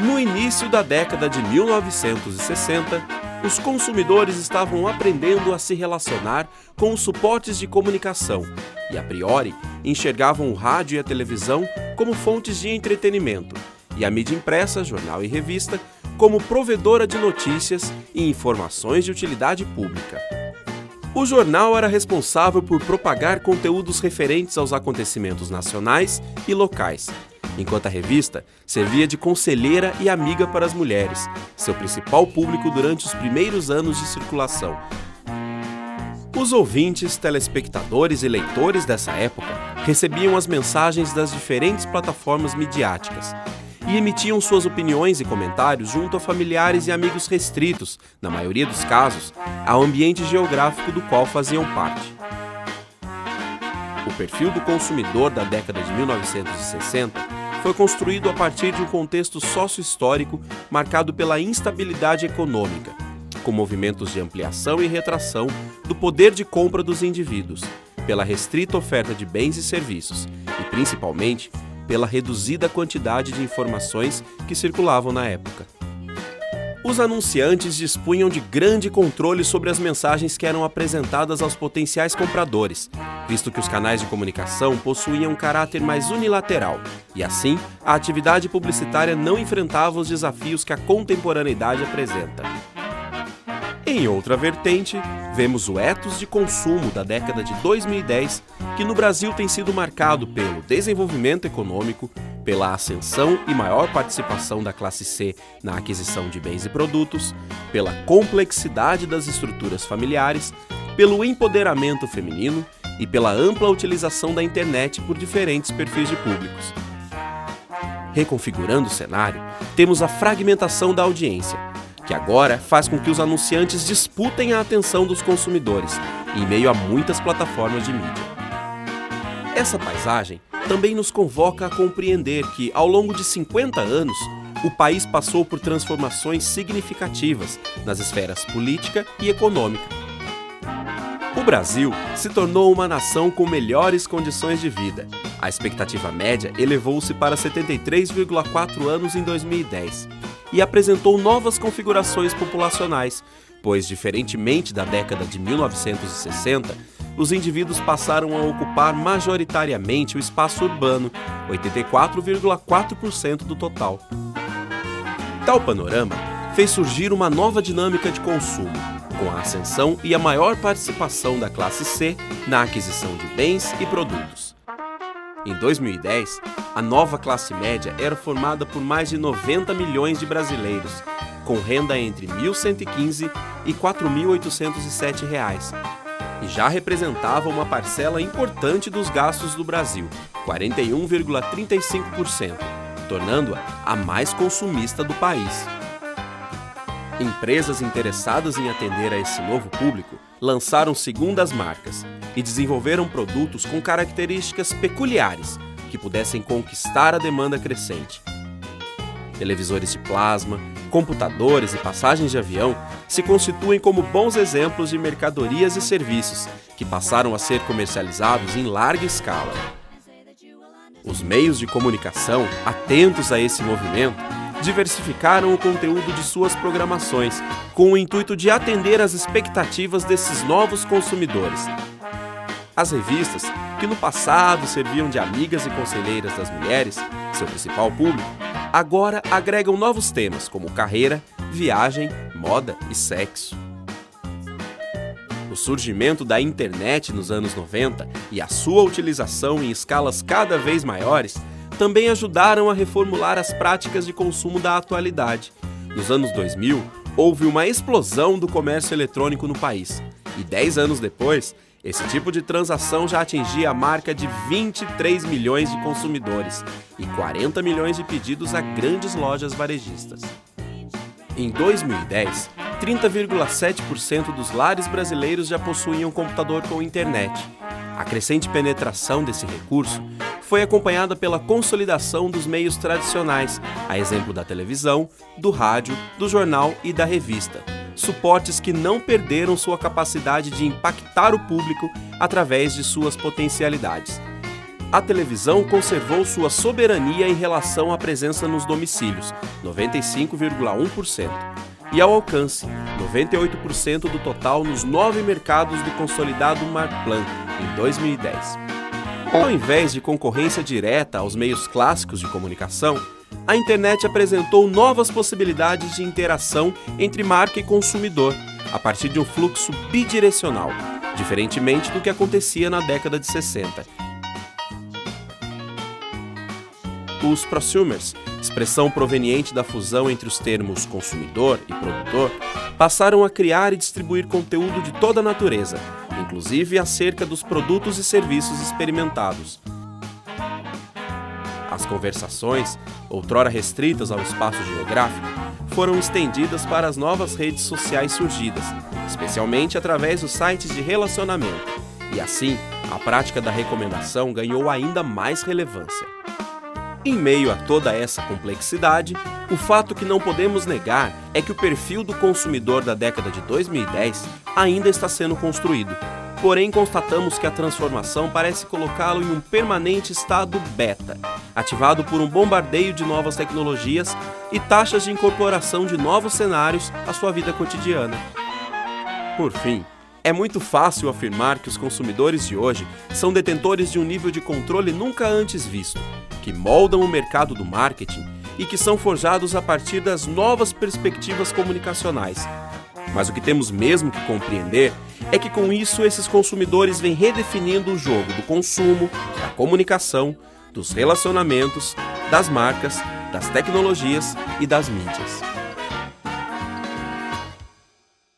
No início da década de 1960, os consumidores estavam aprendendo a se relacionar com os suportes de comunicação e, a priori, enxergavam o rádio e a televisão como fontes de entretenimento e a mídia impressa, jornal e revista, como provedora de notícias e informações de utilidade pública. O jornal era responsável por propagar conteúdos referentes aos acontecimentos nacionais e locais, enquanto a revista servia de conselheira e amiga para as mulheres, seu principal público durante os primeiros anos de circulação. Os ouvintes, telespectadores e leitores dessa época recebiam as mensagens das diferentes plataformas midiáticas e emitiam suas opiniões e comentários junto a familiares e amigos restritos, na maioria dos casos, ao ambiente geográfico do qual faziam parte. O perfil do consumidor da década de 1960 foi construído a partir de um contexto sócio-histórico marcado pela instabilidade econômica, com movimentos de ampliação e retração do poder de compra dos indivíduos, pela restrita oferta de bens e serviços e, principalmente, pela reduzida quantidade de informações que circulavam na época. Os anunciantes dispunham de grande controle sobre as mensagens que eram apresentadas aos potenciais compradores, visto que os canais de comunicação possuíam um caráter mais unilateral, e assim, a atividade publicitária não enfrentava os desafios que a contemporaneidade apresenta. Em outra vertente, vemos o ethos de consumo da década de 2010, que no Brasil tem sido marcado pelo desenvolvimento econômico, pela ascensão e maior participação da classe C na aquisição de bens e produtos, pela complexidade das estruturas familiares, pelo empoderamento feminino e pela ampla utilização da internet por diferentes perfis de públicos. Reconfigurando o cenário, temos a fragmentação da audiência, que agora faz com que os anunciantes disputem a atenção dos consumidores, em meio a muitas plataformas de mídia. Essa paisagem também nos convoca a compreender que, ao longo de 50 anos, o país passou por transformações significativas nas esferas política e econômica. O Brasil se tornou uma nação com melhores condições de vida. A expectativa média elevou-se para 73,4 anos em 2010 e apresentou novas configurações populacionais, pois, diferentemente da década de 1960, os indivíduos passaram a ocupar majoritariamente o espaço urbano, 84,4% do total. Tal panorama fez surgir uma nova dinâmica de consumo, com a ascensão e a maior participação da classe C na aquisição de bens e produtos. Em 2010, a nova classe média era formada por mais de 90 milhões de brasileiros, com renda entre R$ 1.115 e R$ 4.807, e já representava uma parcela importante dos gastos do Brasil, 41,35%, tornando-a a mais consumista do país. Empresas interessadas em atender a esse novo público lançaram segundas marcas e desenvolveram produtos com características peculiares que pudessem conquistar a demanda crescente. Televisores de plasma, computadores e passagens de avião se constituem como bons exemplos de mercadorias e serviços que passaram a ser comercializados em larga escala. Os meios de comunicação, atentos a esse movimento, diversificaram o conteúdo de suas programações, com o intuito de atender às expectativas desses novos consumidores. As revistas, que no passado serviam de amigas e conselheiras das mulheres, seu principal público, agora agregam novos temas como carreira, viagem, moda e sexo. O surgimento da internet nos anos 90 e a sua utilização em escalas cada vez maiores também ajudaram a reformular as práticas de consumo da atualidade. Nos anos 2000, houve uma explosão do comércio eletrônico no país, e 10 anos depois, esse tipo de transação já atingia a marca de 23 milhões de consumidores e 40 milhões de pedidos a grandes lojas varejistas. Em 2010, 30,7% dos lares brasileiros já possuíam computador com internet. A crescente penetração desse recurso foi acompanhada pela consolidação dos meios tradicionais, a exemplo da televisão, do rádio, do jornal e da revista, suportes que não perderam sua capacidade de impactar o público através de suas potencialidades. A televisão conservou sua soberania em relação à presença nos domicílios, 95,1%, e ao alcance, 98% do total nos 9 mercados do consolidado Marplan, em 2010. Ao invés de concorrência direta aos meios clássicos de comunicação, a internet apresentou novas possibilidades de interação entre marca e consumidor, a partir de um fluxo bidirecional, diferentemente do que acontecia na década de 60. Os prosumers, expressão proveniente da fusão entre os termos consumidor e produtor, passaram a criar e distribuir conteúdo de toda a natureza, inclusive acerca dos produtos e serviços experimentados. As conversações, outrora restritas ao espaço geográfico, foram estendidas para as novas redes sociais surgidas, especialmente através dos sites de relacionamento, e assim, a prática da recomendação ganhou ainda mais relevância. Em meio a toda essa complexidade, o fato que não podemos negar é que o perfil do consumidor da década de 2010 ainda está sendo construído. Porém, constatamos que a transformação parece colocá-lo em um permanente estado beta, ativado por um bombardeio de novas tecnologias e taxas de incorporação de novos cenários à sua vida cotidiana. Por fim, é muito fácil afirmar que os consumidores de hoje são detentores de um nível de controle nunca antes visto, que moldam o mercado do marketing e que são forjados a partir das novas perspectivas comunicacionais. Mas o que temos mesmo que compreender é que com isso esses consumidores vêm redefinindo o jogo do consumo, da comunicação, dos relacionamentos, das marcas, das tecnologias e das mídias.